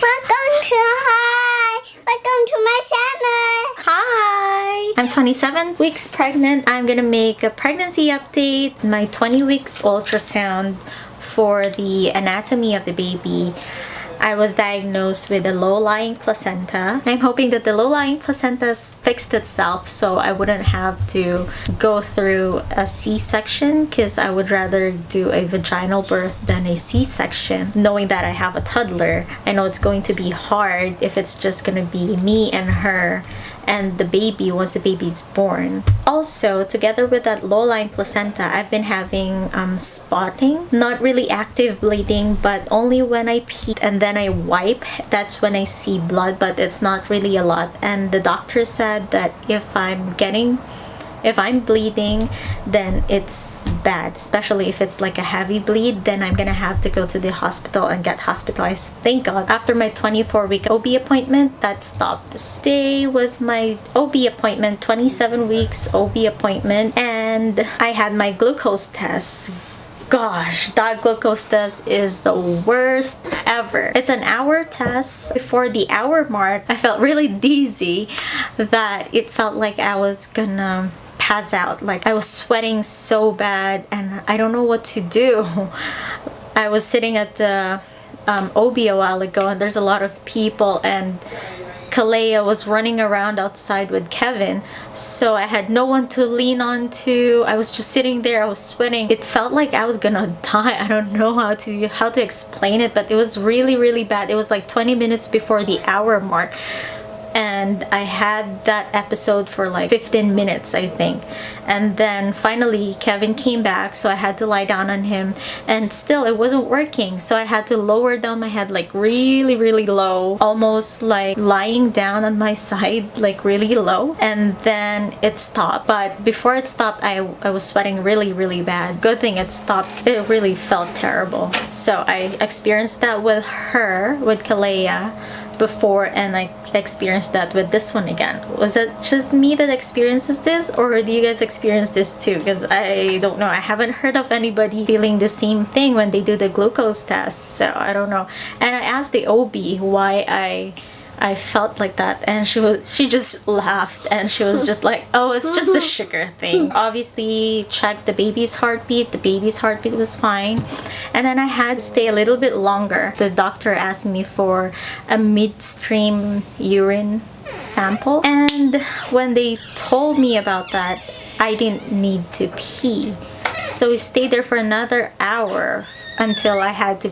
Welcome to my channel. Hi! I'm 27 weeks pregnant. I'm gonna make a pregnancy update, my 20 weeks ultrasound for the anatomy of the baby. I was diagnosed with a low-lying placenta. I'm hoping that the low-lying placenta fixed itself so I wouldn't have to go through a C-section, because I would rather do a vaginal birth than a C-section. Knowing that I have a toddler, I know it's going to be hard if it's just gonna be me and her and the baby once the baby's born. Also, together with that low-lying placenta, I've been having spotting. Not really active bleeding, but only when I pee and then I wipe, that's when I see blood, but it's not really a lot. And the doctor said that if I'm bleeding, then it's bad, especially if it's like a heavy bleed, then I'm gonna have to go to the hospital and get hospitalized. Thank God. After my 24-week OB appointment, that stopped. Today was my OB appointment, 27 weeks OB appointment, and I had my glucose test. Gosh, that glucose test is the worst ever. It's an hour test. Before the hour mark, I felt really dizzy that it felt like I was gonna pass out. Like, I was sweating so bad and I don't know what to do. I was sitting at the OB a while ago and there's a lot of people, and Kalea was running around outside with Kevin, so I had no one to lean on to. I was just sitting there. I was sweating. It felt like I was gonna die. I don't know how to explain it, but it was really bad. It was like 20 minutes before the hour mark, and I had that episode for like 15 minutes, I think. And then finally Kevin came back, so I had to lie down on him, and still it wasn't working, so I had to lower down my head like really low, almost like lying down on my side, like really low, and then it stopped. But before it stopped, I was sweating really bad. Good thing it stopped. It really felt terrible. So I experienced that with Kalea before, and I experienced that with this one again. Was it just me that experiences this, or do you guys experience this too? Because I don't know. I haven't heard of anybody feeling the same thing when they do the glucose test, so I don't know. And I asked the OB why I felt like that, and she just laughed, and she was just like, oh, it's just the sugar thing. Obviously checked the baby's heartbeat. The baby's heartbeat was fine, and then I had to stay a little bit longer. The doctor asked me for a midstream urine sample, and when they told me about that, I didn't need to pee, so we stayed there for another hour until I had to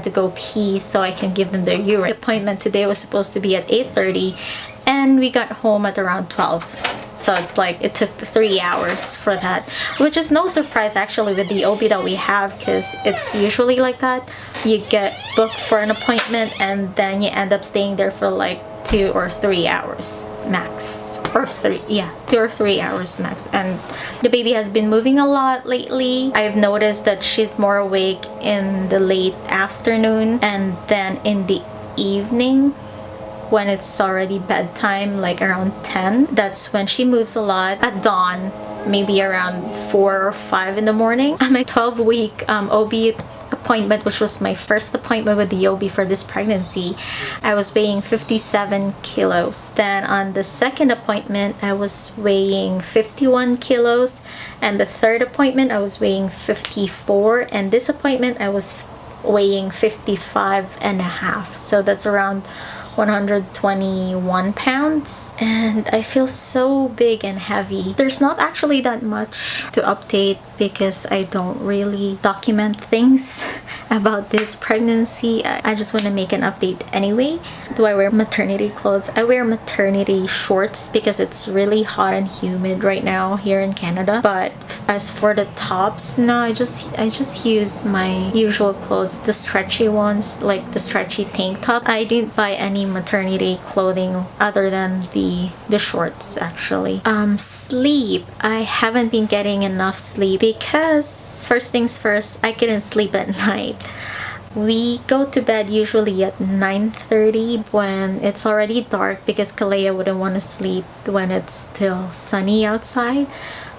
go pee so I can give them their urine. The appointment today was supposed to be at 8:30, and we got home at around 12. So it's like it took 3 hours for that, which is no surprise actually with the OB that we have, because it's usually like that. You get booked for an appointment and then you end up staying there for like 2 or 3 hours max, or 2 or 3 hours max. And the baby has been moving a lot lately. I've noticed that she's more awake in the late afternoon, and then in the evening when it's already bedtime, like around 10, that's when she moves a lot. At dawn, maybe around 4 or 5 in the morning. On my 12-week OB appointment, which was my first appointment with the OB for this pregnancy, I was weighing 57 kilos. Then on the second appointment, I was weighing 51 kilos, and the third appointment I was weighing 54, and this appointment I was weighing 55 and a half. So that's around 121 pounds, and I feel so big and heavy. There's not actually that much to update because I don't really document things about this pregnancy. I just want to make an update anyway. Do I wear maternity clothes? I wear maternity shorts because it's really hot and humid right now here in Canada. But as for the tops, no, I just use my usual clothes, the stretchy ones, like the stretchy tank top. I didn't buy any maternity clothing other than the shorts actually. Sleep, I haven't been getting enough sleep because first things first, I couldn't sleep at night. We go to bed usually at 9:30 when it's already dark, because Kalea wouldn't want to sleep when it's still sunny outside.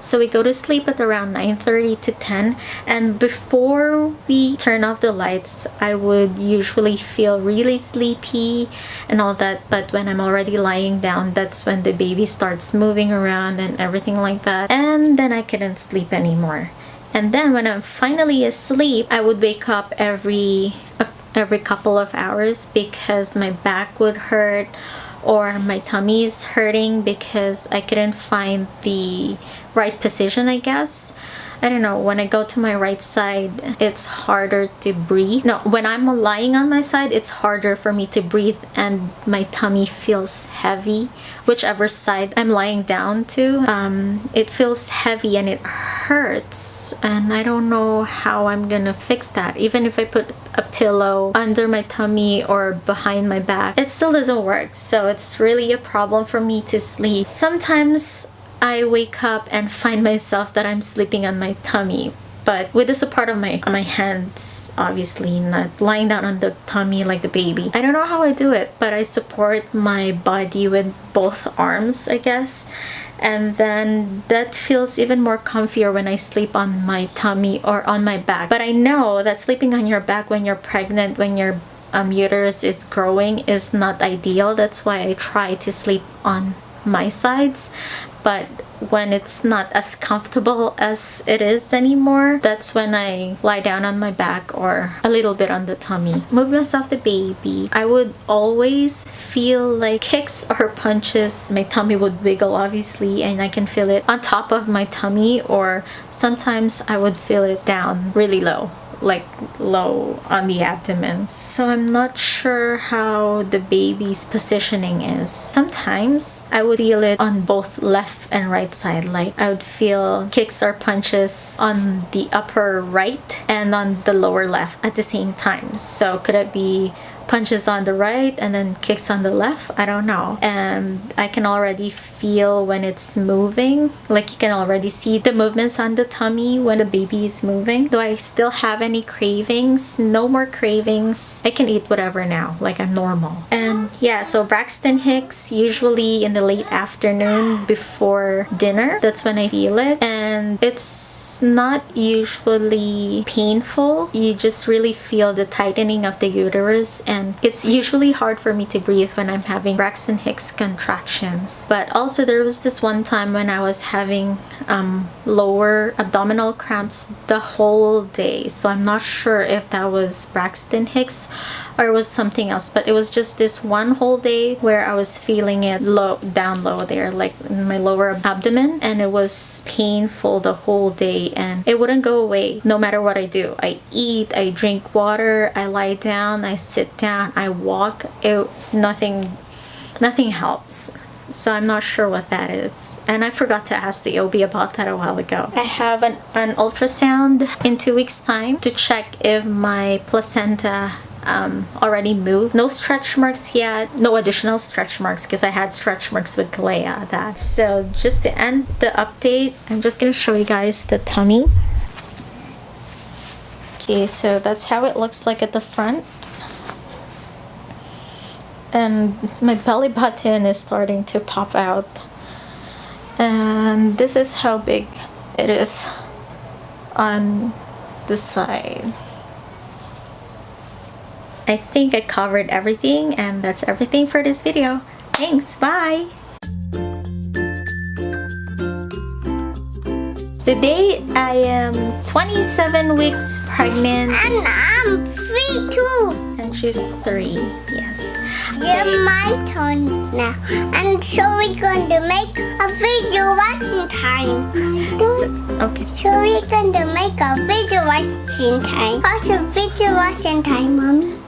So we go to sleep at around 9:30 to 10, and before we turn off the lights, I would usually feel really sleepy and all that, but when I'm already lying down, that's when the baby starts moving around and everything like that, and then I couldn't sleep anymore. And then when I'm finally asleep, I would wake up every couple of hours because my back would hurt or my tummy is hurting because I couldn't find the right position, I guess. I don't know, when I go to my right side, it's harder to breathe. No, when I'm lying on my side, it's harder for me to breathe and my tummy feels heavy. Whichever side I'm lying down to, it feels heavy and it hurts. And I don't know how I'm gonna fix that. Even if I put a pillow under my tummy or behind my back, it still doesn't work. So it's really a problem for me to sleep. Sometimes I wake up and find myself that I'm sleeping on my tummy, but with the support of my hands, obviously, not lying down on the tummy like the baby. I don't know how I do it, but I support my body with both arms, I guess. And then that feels even more comfier when I sleep on my tummy or on my back. But I know that sleeping on your back when you're pregnant, when your uterus is growing, is not ideal. That's why I try to sleep on my sides. But when it's not as comfortable as it is anymore, that's when I lie down on my back or a little bit on the tummy. Movements of the baby, I would always feel like kicks or punches. My tummy would wiggle, obviously, and I can feel it on top of my tummy, or sometimes I would feel it down really low, like low on the abdomen. So I'm not sure how the baby's positioning is. Sometimes I would feel it on both left and right side. Like I would feel kicks or punches on the upper right and on the lower left at the same time. So could it be punches on the right and then kicks on the left? I don't know. And I can already feel when it's moving. Like you can already see the movements on the tummy when the baby is moving. Do I still have any cravings? No more cravings. I can eat whatever now, like I'm normal. And yeah, so Braxton Hicks, usually in the late afternoon before dinner, that's when I feel it. And it's not usually painful. You just really feel the tightening of the uterus, and it's usually hard for me to breathe when I'm having Braxton Hicks contractions. But also there was this one time when I was having lower abdominal cramps the whole day. So I'm not sure if that was Braxton Hicks or it was something else, but it was just this one whole day where I was feeling it down low there, like in my lower abdomen, and it was painful the whole day and it wouldn't go away no matter what I do. I eat, I drink water, I lie down, I sit down, I walk. Nothing helps. So I'm not sure what that is. And I forgot to ask the OB about that a while ago. I have an ultrasound in 2 weeks' time to check if my placenta already moved. No stretch marks yet. No additional stretch marks because I had stretch marks with Kalea. So just to end the update, I'm just going to show you guys the tummy. Okay, so that's how it looks like at the front. And my belly button is starting to pop out. And this is how big it is on the side. I think I covered everything, and that's everything for this video. Thanks, bye! Today I am 27 weeks pregnant. And I'm 3 too. And she's 3, yes. Yeah, my turn now. And so we're going to make a video watching time. Okay. So we're going to make a video watching time. What's a video watching time, Mommy?